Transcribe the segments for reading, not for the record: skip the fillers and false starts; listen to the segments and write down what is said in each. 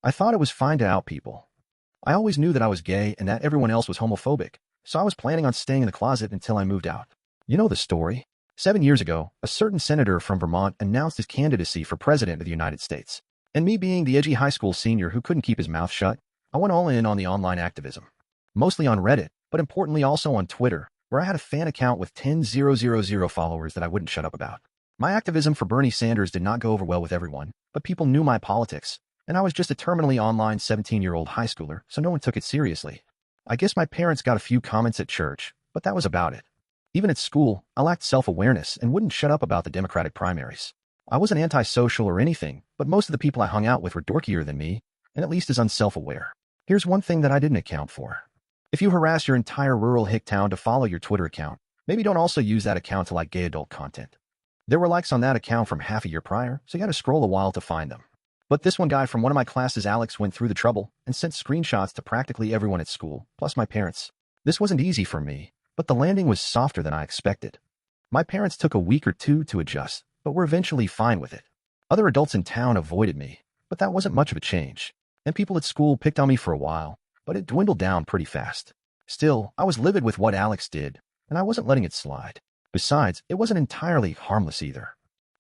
I thought it was fine to out people. I always knew that I was gay and that everyone else was homophobic, so I was planning on staying in the closet until I moved out. You know the story. 7 years ago, a certain senator from Vermont announced his candidacy for president of the United States. And me being the edgy high school senior who couldn't keep his mouth shut, I went all in on the online activism. Mostly on Reddit, but importantly also on Twitter, where I had a fan account with 10,000 followers that I wouldn't shut up about. My activism for Bernie Sanders did not go over well with everyone, but people knew my politics, and I was just a terminally online 17-year-old high schooler, so no one took it seriously. I guess my parents got a few comments at church, but that was about it. Even at school, I lacked self-awareness and wouldn't shut up about the Democratic primaries. I wasn't antisocial or anything, but most of the people I hung out with were dorkier than me, and at least as unself-aware. Here's one thing that I didn't account for. If you harass your entire rural hick town to follow your Twitter account, maybe don't also use that account to like gay adult content. There were likes on that account from half a year prior, so you had to scroll a while to find them. But this one guy from one of my classes, Alex, went through the trouble and sent screenshots to practically everyone at school, plus my parents. This wasn't easy for me, but the landing was softer than I expected. My parents took a week or two to adjust, but were eventually fine with it. Other adults in town avoided me, but that wasn't much of a change. And people at school picked on me for a while, but it dwindled down pretty fast. Still, I was livid with what Alex did, and I wasn't letting it slide. Besides, it wasn't entirely harmless either.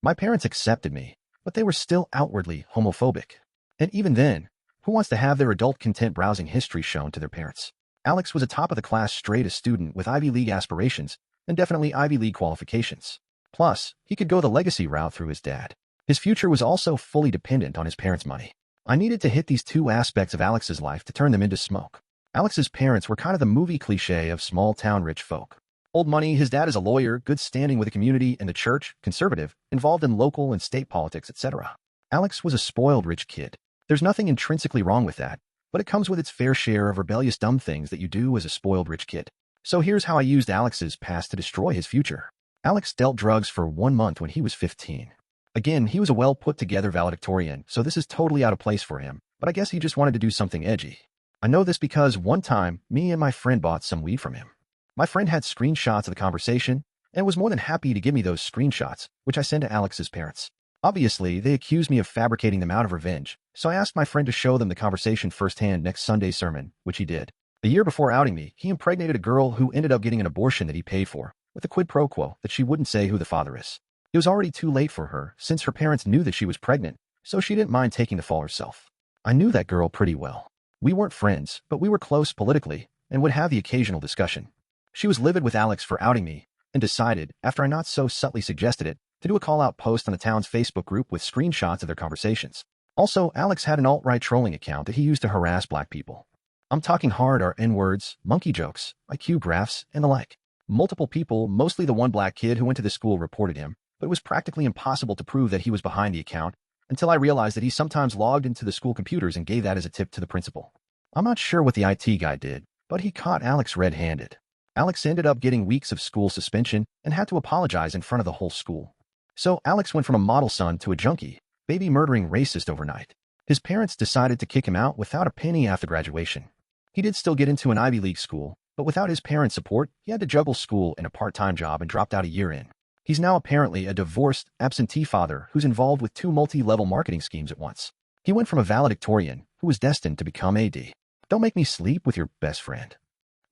My parents accepted me, but they were still outwardly homophobic. And even then, who wants to have their adult content browsing history shown to their parents? Alex was a top-of-the-class straight-A student with Ivy League aspirations and definitely Ivy League qualifications. Plus, he could go the legacy route through his dad. His future was also fully dependent on his parents' money. I needed to hit these two aspects of Alex's life to turn them into smoke. Alex's parents were kind of the movie cliche of small-town rich folk. Old money, his dad is a lawyer, good standing with the community and the church, conservative, involved in local and state politics, etc. Alex was a spoiled rich kid. There's nothing intrinsically wrong with that, but it comes with its fair share of rebellious dumb things that you do as a spoiled rich kid. So here's how I used Alex's past to destroy his future. Alex dealt drugs for 1 month when he was 15. Again, he was a well-put-together valedictorian, so this is totally out of place for him, but I guess he just wanted to do something edgy. I know this because one time, me and my friend bought some weed from him. My friend had screenshots of the conversation and was more than happy to give me those screenshots, which I sent to Alex's parents. Obviously, they accused me of fabricating them out of revenge, so I asked my friend to show them the conversation firsthand next Sunday's sermon, which he did. A year before outing me, he impregnated a girl who ended up getting an abortion that he paid for, with a quid pro quo that she wouldn't say who the father is. It was already too late for her, since her parents knew that she was pregnant, so she didn't mind taking the fall herself. I knew that girl pretty well. We weren't friends, but we were close politically, and would have the occasional discussion. She was livid with Alex for outing me, and decided, after I not so subtly suggested it, to do a call-out post on the town's Facebook group with screenshots of their conversations. Also, Alex had an alt-right trolling account that he used to harass black people. I'm talking hard are N-words, monkey jokes, IQ graphs, and the like. Multiple people, mostly the one black kid who went to the school, reported him, but it was practically impossible to prove that he was behind the account until I realized that he sometimes logged into the school computers and gave that as a tip to the principal. I'm not sure what the IT guy did, but he caught Alex red-handed. Alex ended up getting weeks of school suspension and had to apologize in front of the whole school. So Alex went from a model son to a junkie, baby-murdering racist overnight. His parents decided to kick him out without a penny after graduation. He did still get into an Ivy League school, but without his parents' support, he had to juggle school and a part-time job and dropped out a year in. He's now apparently a divorced, absentee father who's involved with 2 multi-level marketing schemes at once. He went from a valedictorian, who was destined to become AD. Don't make me sleep with your best friend.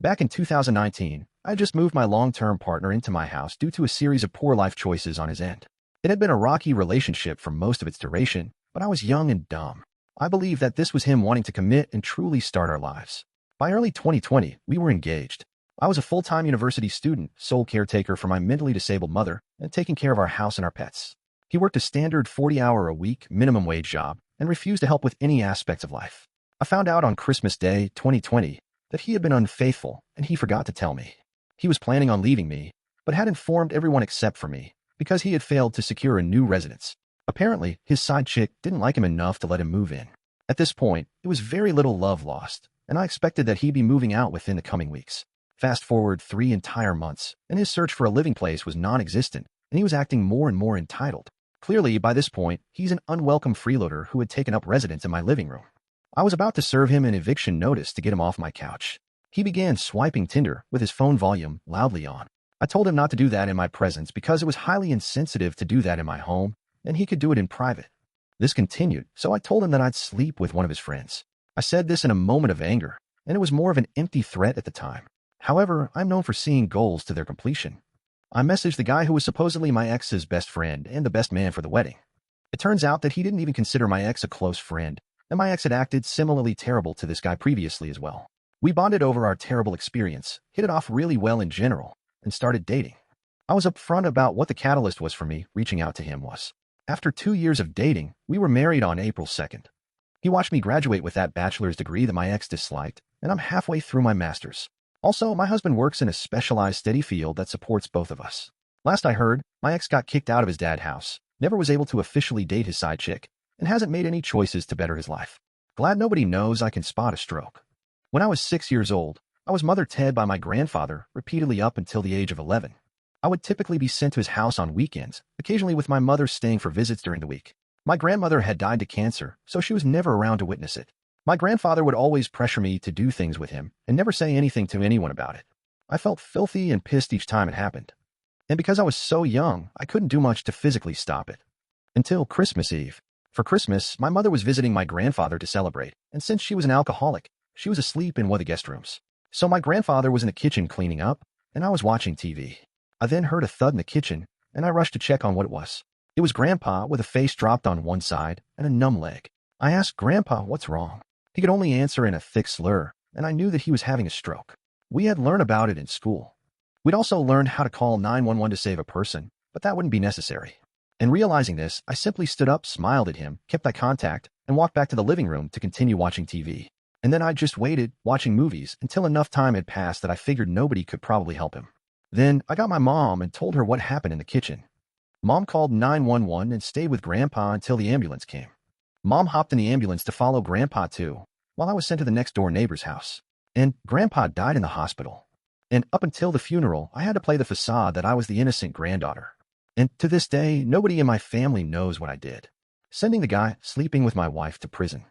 Back in 2019, I just moved my long-term partner into my house due to a series of poor life choices on his end. It had been a rocky relationship for most of its duration, but I was young and dumb. I believe that this was him wanting to commit and truly start our lives. By early 2020, we were engaged. I was a full-time university student, sole caretaker for my mentally disabled mother, and taking care of our house and our pets. He worked a standard 40-hour-a-week minimum wage job and refused to help with any aspects of life. I found out on Christmas Day, 2020, that he had been unfaithful, and he forgot to tell me. He was planning on leaving me, but had informed everyone except for me, because he had failed to secure a new residence. Apparently, his side chick didn't like him enough to let him move in. At this point, it was very little love lost, and I expected that he'd be moving out within the coming weeks. Fast forward 3 entire months, and his search for a living place was non-existent, and he was acting more and more entitled. Clearly, by this point, he's an unwelcome freeloader who had taken up residence in my living room. I was about to serve him an eviction notice to get him off my couch. He began swiping Tinder with his phone volume loudly on. I told him not to do that in my presence because it was highly insensitive to do that in my home, and he could do it in private. This continued, so I told him that I'd sleep with one of his friends. I said this in a moment of anger, and it was more of an empty threat at the time. However, I'm known for seeing goals to their completion. I messaged the guy who was supposedly my ex's best friend and the best man for the wedding. It turns out that he didn't even consider my ex a close friend, and my ex had acted similarly terrible to this guy previously as well. We bonded over our terrible experience, hit it off really well in general, and started dating. I was upfront about what the catalyst was for me reaching out to him was. After 2 years of dating, we were married on April 2nd. He watched me graduate with that bachelor's degree that my ex disliked, and I'm halfway through my master's. Also, my husband works in a specialized steady field that supports both of us. Last I heard, my ex got kicked out of his dad's house, never was able to officially date his side chick, and hasn't made any choices to better his life. Glad nobody knows I can spot a stroke. When I was 6 years old, I was mothered by my grandfather repeatedly up until the age of 11. I would typically be sent to his house on weekends, occasionally with my mother staying for visits during the week. My grandmother had died to cancer, so she was never around to witness it. My grandfather would always pressure me to do things with him and never say anything to anyone about it. I felt filthy and pissed each time it happened. And because I was so young, I couldn't do much to physically stop it. Until Christmas Eve. For Christmas, my mother was visiting my grandfather to celebrate, and since she was an alcoholic, she was asleep in one of the guest rooms. So my grandfather was in the kitchen cleaning up, and I was watching TV. I then heard a thud in the kitchen, and I rushed to check on what it was. It was Grandpa with a face dropped on one side and a numb leg. I asked Grandpa what's wrong. He could only answer in a thick slur, and I knew that he was having a stroke. We had learned about it in school. We'd also learned how to call 911 to save a person, but that wouldn't be necessary. And realizing this, I simply stood up, smiled at him, kept eye contact, and walked back to the living room to continue watching TV. And then I just waited, watching movies, until enough time had passed that I figured nobody could probably help him. Then I got my mom and told her what happened in the kitchen. Mom called 911 and stayed with Grandpa until the ambulance came. Mom hopped in the ambulance to follow Grandpa too, while I was sent to the next-door neighbor's house. And Grandpa died in the hospital. And up until the funeral, I had to play the facade that I was the innocent granddaughter. And to this day, nobody in my family knows what I did. Sending the guy sleeping with my wife to prison.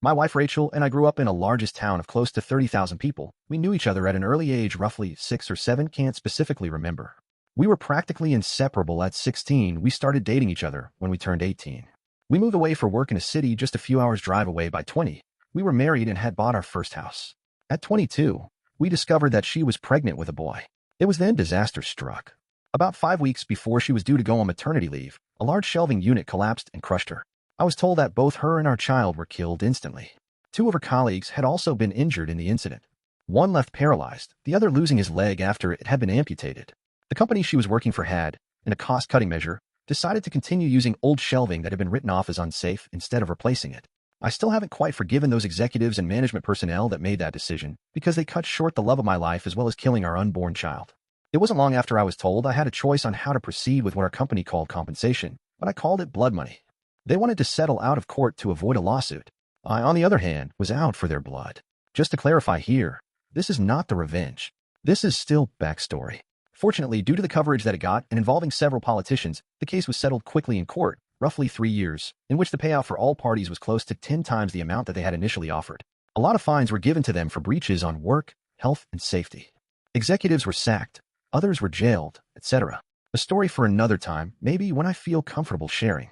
My wife Rachel and I grew up in a largest town of close to 30,000 people. We knew each other at an early age, roughly 6 or 7, can't specifically remember. We were practically inseparable at 16. We started dating each other when we turned 18. We moved away for work in a city just a few hours drive away by 20. We were married and had bought our first house. At 22, we discovered that she was pregnant with a boy. It was then disaster struck. About 5 weeks before she was due to go on maternity leave, a large shelving unit collapsed and crushed her. I was told that both her and our child were killed instantly. 2 of her colleagues had also been injured in the incident. One left paralyzed, the other losing his leg after it had been amputated. The company she was working for had, in a cost-cutting measure, decided to continue using old shelving that had been written off as unsafe instead of replacing it. I still haven't quite forgiven those executives and management personnel that made that decision because they cut short the love of my life as well as killing our unborn child. It wasn't long after I was told I had a choice on how to proceed with what our company called compensation, but I called it blood money. They wanted to settle out of court to avoid a lawsuit. I, on the other hand, was out for their blood. Just to clarify here, this is not the revenge. This is still backstory. Fortunately, due to the coverage that it got and involving several politicians, the case was settled quickly in court, roughly 3 years, in which the payout for all parties was close to 10 times the amount that they had initially offered. A lot of fines were given to them for breaches on work, health, and safety. Executives were sacked, others were jailed, etc. A story for another time, maybe when I feel comfortable sharing.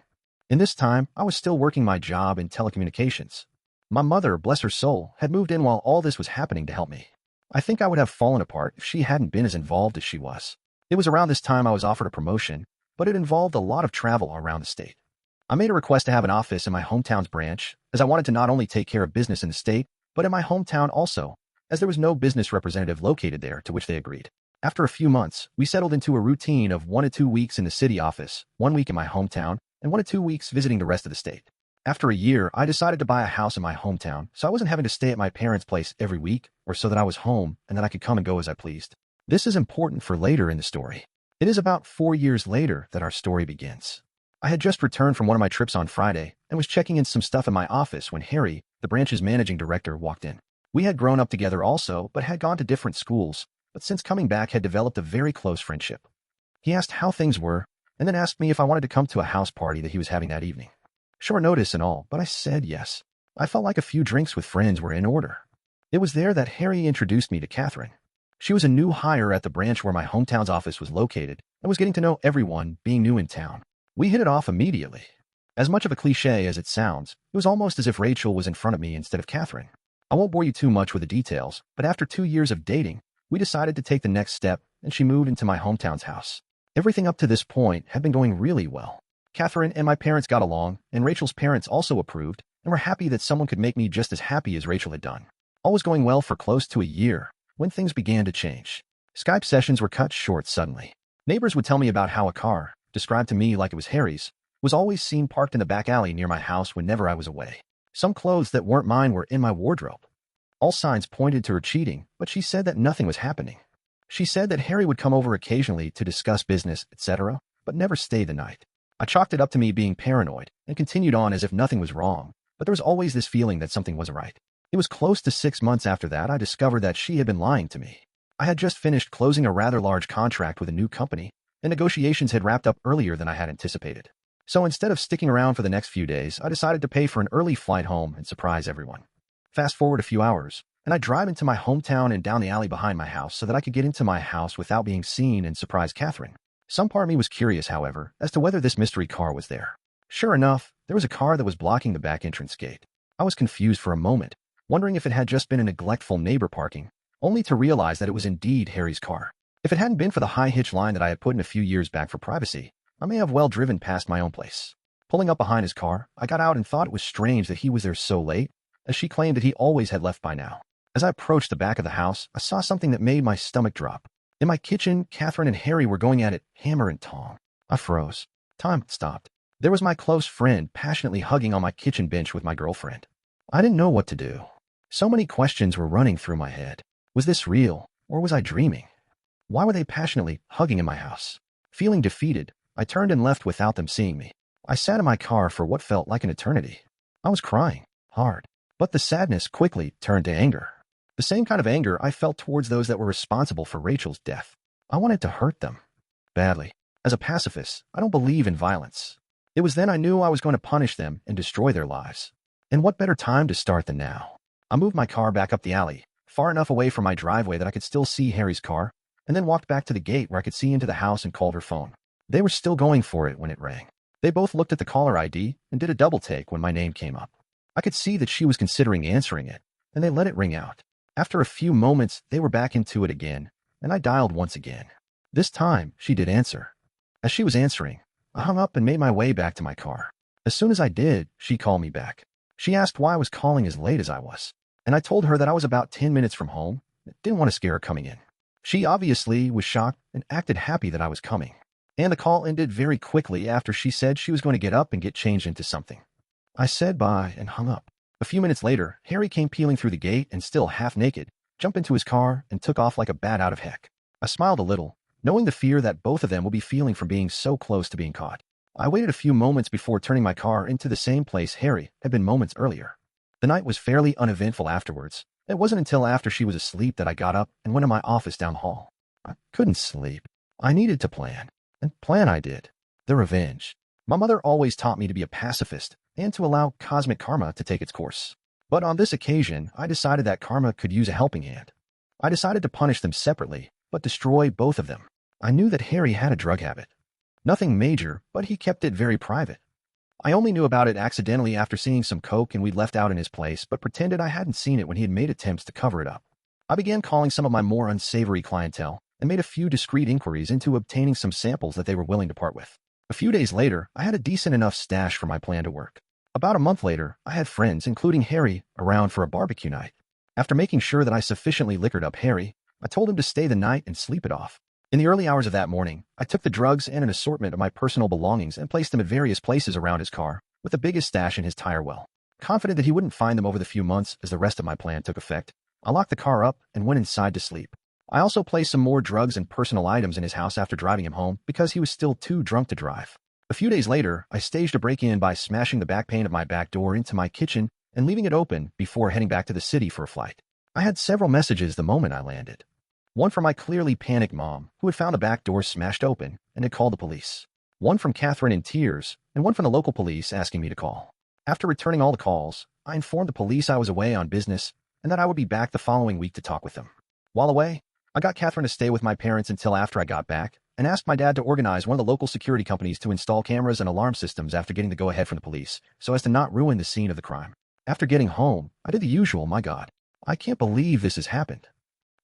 In this time, I was still working my job in telecommunications. My mother, bless her soul, had moved in while all this was happening to help me. I think I would have fallen apart if she hadn't been as involved as she was. It was around this time I was offered a promotion, but it involved a lot of travel around the state. I made a request to have an office in my hometown's branch, as I wanted to not only take care of business in the state, but in my hometown also, as there was no business representative located there, to which they agreed. After a few months, we settled into a routine of 1 to 2 weeks in the city office, 1 week in my hometown, and 1 to 2 weeks visiting the rest of the state. After a year, I decided to buy a house in my hometown, so I wasn't having to stay at my parents' place every week, or so that I was home and that I could come and go as I pleased. This is important for later in the story. It is about 4 years later that our story begins. I had just returned from one of my trips on Friday and was checking in some stuff in my office when Harry, the branch's managing director, walked in. We had grown up together also, but had gone to different schools, but since coming back had developed a very close friendship. He asked how things were, and then asked me if I wanted to come to a house party that he was having that evening. Short notice and all, but I said yes. I felt like a few drinks with friends were in order. It was there that Harry introduced me to Catherine. She was a new hire at the branch where my hometown's office was located and was getting to know everyone, being new in town. We hit it off immediately. As much of a cliche as it sounds, it was almost as if Rachel was in front of me instead of Catherine. I won't bore you too much with the details, but after 2 years of dating, we decided to take the next step, and she moved into my hometown's house. Everything up to this point had been going really well. Catherine and my parents got along, and Rachel's parents also approved and were happy that someone could make me just as happy as Rachel had done. All was going well for close to a year when things began to change. Skype sessions were cut short suddenly. Neighbors would tell me about how a car, described to me like it was Harry's, was always seen parked in the back alley near my house whenever I was away. Some clothes that weren't mine were in my wardrobe. All signs pointed to her cheating, but she said that nothing was happening. She said that Harry would come over occasionally to discuss business, etc., but never stay the night. I chalked it up to me being paranoid and continued on as if nothing was wrong, but there was always this feeling that something wasn't right. It was close to 6 months after that I discovered that she had been lying to me. I had just finished closing a rather large contract with a new company, and negotiations had wrapped up earlier than I had anticipated. So instead of sticking around for the next few days, I decided to pay for an early flight home and surprise everyone. Fast forward a few hours, and I drive into my hometown and down the alley behind my house so that I could get into my house without being seen and surprise Catherine. Some part of me was curious, however, as to whether this mystery car was there. Sure enough, there was a car that was blocking the back entrance gate. I was confused for a moment, wondering if it had just been a neglectful neighbor parking, only to realize that it was indeed Harry's car. If it hadn't been for the high hitch line that I had put in a few years back for privacy, I may have well driven past my own place. Pulling up behind his car, I got out and thought it was strange that he was there so late, as she claimed that he always had left by now. As I approached the back of the house, I saw something that made my stomach drop. In my kitchen, Catherine and Harry were going at it, hammer and tong. I froze. Time stopped. There was my close friend passionately hugging on my kitchen bench with my girlfriend. I didn't know what to do. So many questions were running through my head. Was this real, or was I dreaming? Why were they passionately hugging in my house? Feeling defeated, I turned and left without them seeing me. I sat in my car for what felt like an eternity. I was crying, hard, but the sadness quickly turned to anger. The same kind of anger I felt towards those that were responsible for Rachel's death. I wanted to hurt them. Badly. As a pacifist, I don't believe in violence. It was then I knew I was going to punish them and destroy their lives. And what better time to start than now? I moved my car back up the alley, far enough away from my driveway that I could still see Harry's car, and then walked back to the gate where I could see into the house and called her phone. They were still going for it when it rang. They both looked at the caller ID and did a double take when my name came up. I could see that she was considering answering it, and they let it ring out. After a few moments, they were back into it again, and I dialed once again. This time, she did answer. As she was answering, I hung up and made my way back to my car. As soon as I did, she called me back. She asked why I was calling as late as I was, and I told her that I was about 10 minutes from home and didn't want to scare her coming in. She obviously was shocked and acted happy that I was coming. And the call ended very quickly after she said she was going to get up and get changed into something. I said bye and hung up. A few minutes later, Harry came peeling through the gate and still half naked, jumped into his car and took off like a bat out of heck. I smiled a little, knowing the fear that both of them will be feeling from being so close to being caught. I waited a few moments before turning my car into the same place Harry had been moments earlier. The night was fairly uneventful afterwards. It wasn't until after she was asleep that I got up and went to my office down the hall. I couldn't sleep. I needed to plan. And plan I did. The revenge. My mother always taught me to be a pacifist and to allow cosmic karma to take its course. But on this occasion, I decided that karma could use a helping hand. I decided to punish them separately, but destroy both of them. I knew that Harry had a drug habit. Nothing major, but he kept it very private. I only knew about it accidentally after seeing some coke and we'd left out in his place, but pretended I hadn't seen it when he had made attempts to cover it up. I began calling some of my more unsavory clientele and made a few discreet inquiries into obtaining some samples that they were willing to part with. A few days later, I had a decent enough stash for my plan to work. About a month later, I had friends, including Harry, around for a barbecue night. After making sure that I sufficiently liquored up Harry, I told him to stay the night and sleep it off. In the early hours of that morning, I took the drugs and an assortment of my personal belongings and placed them at various places around his car, with the biggest stash in his tire well. Confident that he wouldn't find them over the few months as the rest of my plan took effect, I locked the car up and went inside to sleep. I also placed some more drugs and personal items in his house after driving him home because he was still too drunk to drive. A few days later, I staged a break-in by smashing the back pane of my back door into my kitchen and leaving it open before heading back to the city for a flight. I had several messages the moment I landed. One from my clearly panicked mom, who had found the back door smashed open and had called the police. One from Catherine in tears, and one from the local police asking me to call. After returning all the calls, I informed the police I was away on business and that I would be back the following week to talk with them. While away, I got Catherine to stay with my parents until after I got back, and asked my dad to organize one of the local security companies to install cameras and alarm systems after getting the go-ahead from the police, so as to not ruin the scene of the crime. After getting home, I did the usual. My God, I can't believe this has happened.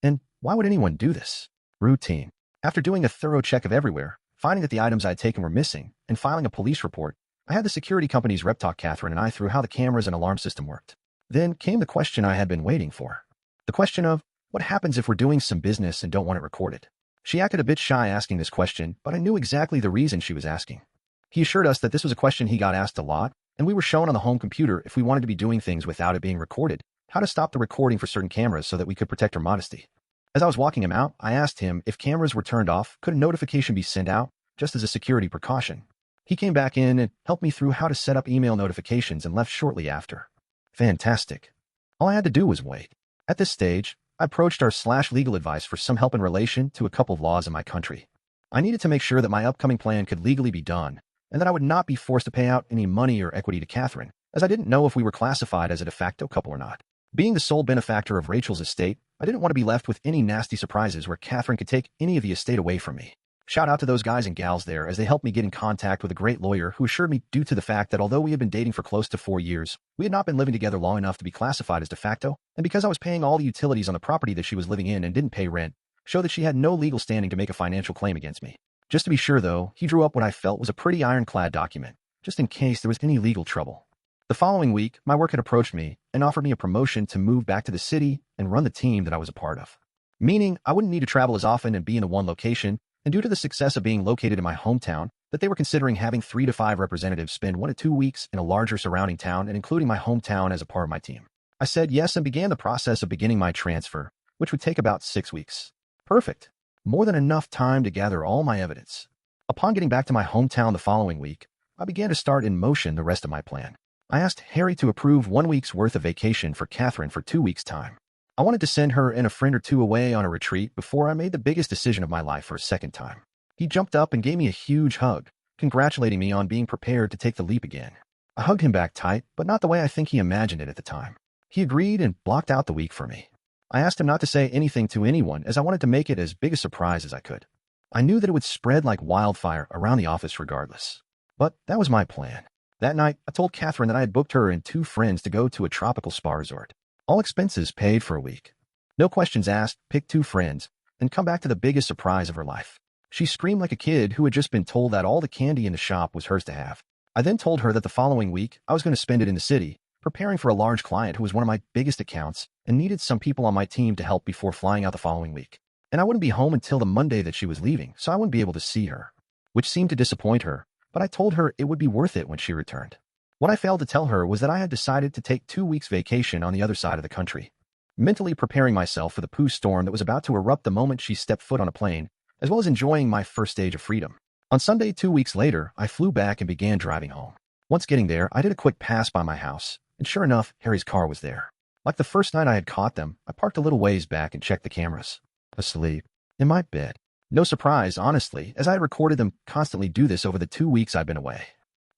And why would anyone do this? Routine. After doing a thorough check of everywhere, finding that the items I had taken were missing, and filing a police report, I had the security company's rep talk Catherine and I through how the cameras and alarm system worked. Then came the question I had been waiting for. The question of, what happens if we're doing some business and don't want it recorded? She acted a bit shy asking this question, but I knew exactly the reason she was asking. He assured us that this was a question he got asked a lot, and we were shown on the home computer if we wanted to be doing things without it being recorded, how to stop the recording for certain cameras so that we could protect our modesty. As I was walking him out, I asked him if cameras were turned off, could a notification be sent out, just as a security precaution? He came back in and helped me through how to set up email notifications and left shortly after. Fantastic. All I had to do was wait. At this stage, I approached our legal advice for some help in relation to a couple of laws in my country. I needed to make sure that my upcoming plan could legally be done, and that I would not be forced to pay out any money or equity to Catherine, as I didn't know if we were classified as a de facto couple or not. Being the sole benefactor of Rachel's estate, I didn't want to be left with any nasty surprises where Catherine could take any of the estate away from me. Shout out to those guys and gals there as they helped me get in contact with a great lawyer who assured me due to the fact that although we had been dating for close to 4 years, we had not been living together long enough to be classified as de facto, and because I was paying all the utilities on the property that she was living in and didn't pay rent, showed that she had no legal standing to make a financial claim against me. Just to be sure though, he drew up what I felt was a pretty ironclad document, just in case there was any legal trouble. The following week, my work had approached me and offered me a promotion to move back to the city and run the team that I was a part of. Meaning, I wouldn't need to travel as often and be in the one location, and due to the success of being located in my hometown, that they were considering having 3 to 5 representatives spend 1 to 2 weeks in a larger surrounding town and including my hometown as a part of my team. I said yes and began the process of beginning my transfer, which would take about 6 weeks. Perfect. More than enough time to gather all my evidence. Upon getting back to my hometown the following week, I began to start in motion the rest of my plan. I asked Harry to approve 1 week's worth of vacation for Catherine for 2 weeks' time. I wanted to send her and a friend or two away on a retreat before I made the biggest decision of my life for a second time. He jumped up and gave me a huge hug, congratulating me on being prepared to take the leap again. I hugged him back tight, but not the way I think he imagined it at the time. He agreed and blocked out the week for me. I asked him not to say anything to anyone as I wanted to make it as big a surprise as I could. I knew that it would spread like wildfire around the office regardless. But that was my plan. That night, I told Catherine that I had booked her and 2 friends to go to a tropical spa resort. All expenses paid for a week. No questions asked, pick 2 friends, and come back to the biggest surprise of her life. She screamed like a kid who had just been told that all the candy in the shop was hers to have. I then told her that the following week, I was going to spend it in the city, preparing for a large client who was one of my biggest accounts and needed some people on my team to help before flying out the following week. And I wouldn't be home until the Monday that she was leaving, so I wouldn't be able to see her, which seemed to disappoint her, but I told her it would be worth it when she returned. What I failed to tell her was that I had decided to take 2 weeks vacation on the other side of the country, mentally preparing myself for the poo storm that was about to erupt the moment she stepped foot on a plane, as well as enjoying my first stage of freedom. On Sunday, 2 weeks later, I flew back and began driving home. Once getting there, I did a quick pass by my house, and sure enough, Harry's car was there. Like the first night I had caught them, I parked a little ways back and checked the cameras. Asleep. In my bed. No surprise, honestly, as I had recorded them constantly do this over the 2 weeks I'd been away.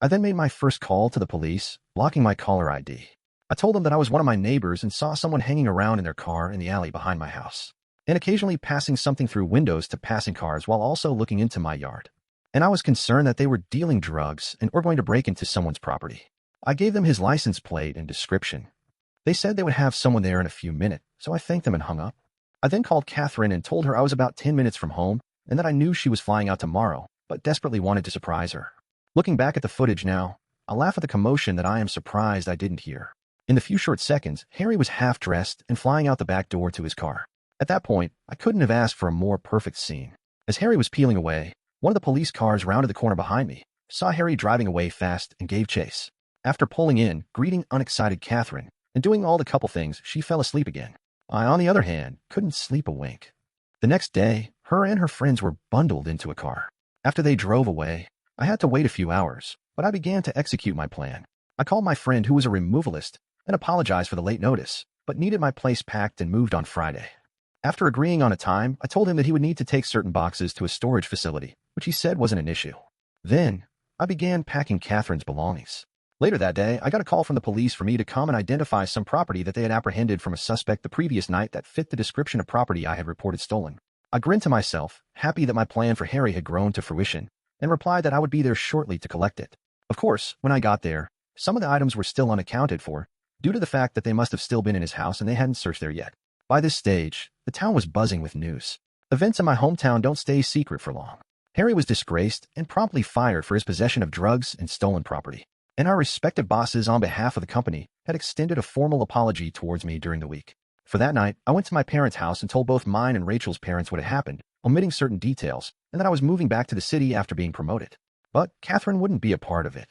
I then made my first call to the police, blocking my caller ID. I told them that I was one of my neighbors and saw someone hanging around in their car in the alley behind my house, and occasionally passing something through windows to passing cars while also looking into my yard. And I was concerned that they were dealing drugs and were going to break into someone's property. I gave them his license plate and description. They said they would have someone there in a few minutes, so I thanked them and hung up. I then called Catherine and told her I was about 10 minutes from home and that I knew she was flying out tomorrow, but desperately wanted to surprise her. Looking back at the footage now, I laugh at the commotion that I am surprised I didn't hear. In the few short seconds, Harry was half-dressed and flying out the back door to his car. At that point, I couldn't have asked for a more perfect scene. As Harry was peeling away, one of the police cars rounded the corner behind me, saw Harry driving away fast, and gave chase. After pulling in, greeting unexcited Catherine, and doing all the couple things, she fell asleep again. I, on the other hand, couldn't sleep a wink. The next day, her and her friends were bundled into a car. After they drove away, I had to wait a few hours, but I began to execute my plan. I called my friend who was a removalist and apologized for the late notice, but needed my place packed and moved on Friday. After agreeing on a time, I told him that he would need to take certain boxes to a storage facility, which he said wasn't an issue. Then, I began packing Catherine's belongings. Later that day, I got a call from the police for me to come and identify some property that they had apprehended from a suspect the previous night that fit the description of property I had reported stolen. I grinned to myself, happy that my plan for Harry had grown to fruition, and replied that I would be there shortly to collect it. Of course, when I got there, some of the items were still unaccounted for, due to the fact that they must have still been in his house and they hadn't searched there yet. By this stage, the town was buzzing with news. Events in my hometown don't stay secret for long. Harry was disgraced and promptly fired for his possession of drugs and stolen property. And our respective bosses on behalf of the company had extended a formal apology towards me during the week. For that night, I went to my parents' house and told both mine and Rachel's parents what had happened, omitting certain details, and that I was moving back to the city after being promoted. But Catherine wouldn't be a part of it.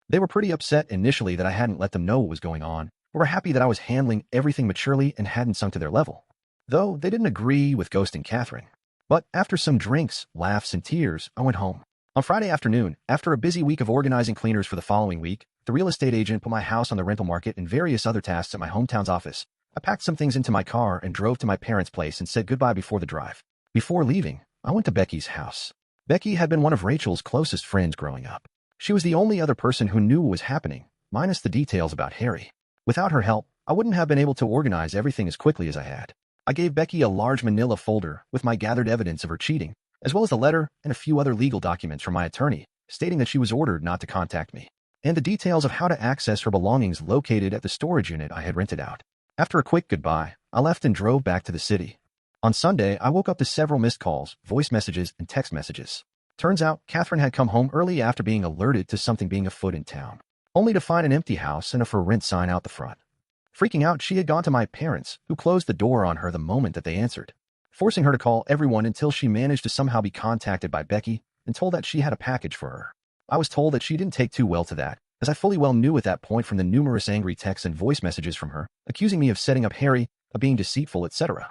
They were pretty upset initially that I hadn't let them know what was going on, but were happy that I was handling everything maturely and hadn't sunk to their level. Though they didn't agree with ghosting Catherine. But after some drinks, laughs, and tears, I went home. On Friday afternoon, after a busy week of organizing cleaners for the following week, the real estate agent put my house on the rental market and various other tasks at my hometown's office. I packed some things into my car and drove to my parents' place and said goodbye before the drive. Before leaving, I went to Becky's house. Becky had been one of Rachel's closest friends growing up. She was the only other person who knew what was happening, minus the details about Harry. Without her help, I wouldn't have been able to organize everything as quickly as I had. I gave Becky a large manila folder with my gathered evidence of her cheating, as well as a letter and a few other legal documents from my attorney, stating that she was ordered not to contact me, and the details of how to access her belongings located at the storage unit I had rented out. After a quick goodbye, I left and drove back to the city. On Sunday, I woke up to several missed calls, voice messages, and text messages. Turns out, Catherine had come home early after being alerted to something being afoot in town, only to find an empty house and a for rent sign out the front. Freaking out, she had gone to my parents, who closed the door on her the moment that they answered, forcing her to call everyone until she managed to somehow be contacted by Becky and told that she had a package for her. I was told that she didn't take too well to that, as I fully well knew at that point from the numerous angry texts and voice messages from her, accusing me of setting up Harry, of being deceitful, etc.